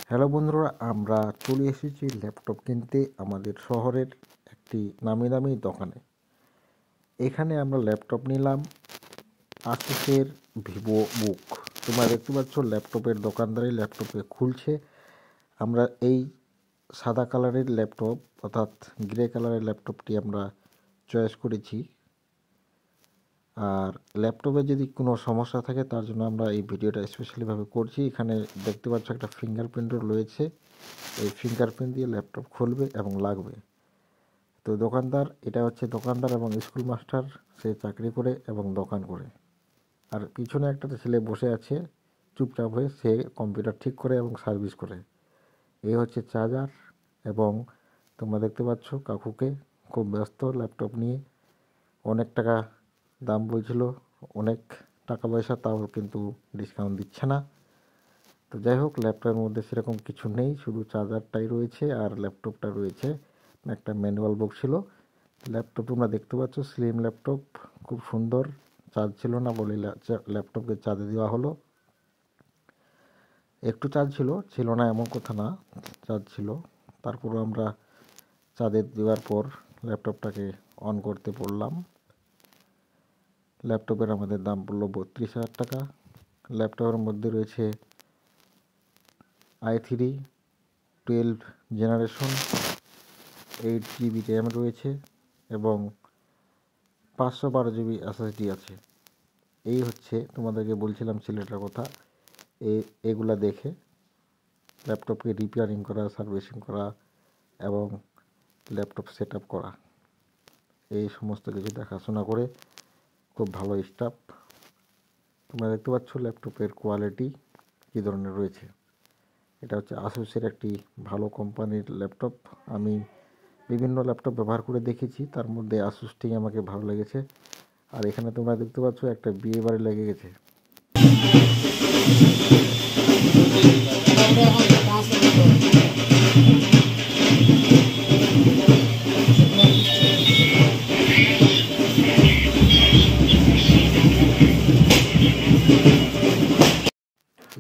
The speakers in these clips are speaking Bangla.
হ্যালো বন্ধুরা, আমরা চলে এসেছি ল্যাপটপ কিনতে আমাদের শহরের একটি নামি দামি দোকানে। এখানে আমরা ল্যাপটপ নিলাম আসুসের ভিভো বুক। তোমরা দেখতে পাচ্ছ ল্যাপটপের দোকানদারই ল্যাপটপে খুলছে। আমরা এই সাদা কালারের ল্যাপটপ অর্থাৎ গ্রে কালারের ল্যাপটপটি আমরা চয়েস করেছি। আর ল্যাপটপে যদি কোনো সমস্যা থাকে তার জন্য আমরা এই ভিডিওটা স্পেশালিভাবে করছি। এখানে দেখতে পাচ্ছ একটা ফিঙ্গারপ্রিন্টও রয়েছে। এই ফিঙ্গারপ্রিন্ট দিয়ে ল্যাপটপ খুলবে এবং লাগবে। তো দোকানদার, এটা হচ্ছে দোকানদার এবং স্কুল মাস্টার, সে চাকরি করে এবং দোকান করে। আর পিছনে একটা ছেলে বসে আছে চুপচাপ হয়ে, সে কম্পিউটার ঠিক করে এবং সার্ভিস করে। এই হচ্ছে চার্জার। এবং তোমরা দেখতে পাচ্ছ কাকুকে খুব ব্যস্ত ল্যাপটপ নিয়ে। অনেক টাকা দাম বলছিল, অনেক টাকা পয়সা, তাও কিন্তু ডিসকাউন্ট দিচ্ছে না। তো যাই হোক, ল্যাপটপের মধ্যে সেরকম কিছু নেই, শুধু চার্জারটাই রয়েছে আর ল্যাপটপটা রয়েছে। একটা ম্যানুয়াল বুক ছিল। ল্যাপটপ তোমরা দেখতে পাচ্ছ স্লিম ল্যাপটপ, খুব সুন্দর। চার্জ ছিল না বলে ল্যাপটপকে চার্জে দেওয়া হলো। একটু চার্জ ছিল না এমন কথা না, চার্জ ছিল। তারপরও আমরা চার্জে দেওয়ার পর ল্যাপটপটাকে অন করতে বললাম। ল্যাপটপের আমাদের দাম পড়লো 32,000 টাকা। ল্যাপটপের মধ্যে রয়েছে i3 12 জেনারেশন, 8 GB র্যাম রয়েছে এবং 512 GB SSD আছে। এই হচ্ছে, তোমাদেরকে বলছিলাম ছেলেটার কথা। এগুলা দেখে ল্যাপটপকে রিপেয়ারিং করা, সার্ভিসিং করা এবং ল্যাপটপ সেট আপ করা, এই সমস্ত কিছু দেখাশোনা করে খুব ভালো স্টাফ। তোমরা দেখতে পাচ্ছ ল্যাপটপের কোয়ালিটি কী ধরনের রয়েছে। এটা হচ্ছে আসুসের একটি ভালো কোম্পানির ল্যাপটপ। আমি বিভিন্ন ল্যাপটপ ব্যবহার করে দেখেছি, তার মধ্যে আসুসটি আমাকে ভালো লেগেছে। আর এখানে তোমরা দেখতে পাচ্ছ একটা বিয়ে বাড়ি লেগে গেছে।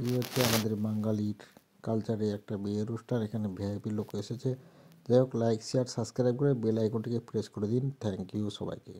এই হচ্ছে আমাদের বাঙালির কালচারে একটা বিয়ে অনুষ্ঠান। এখানে ভিআইপি লোক এসেছে। যাই হোক, লাইক শেয়ার সাবস্ক্রাইব করে বেল আইকনটিকে প্রেস করে দিন। থ্যাংক ইউ সবাইকে।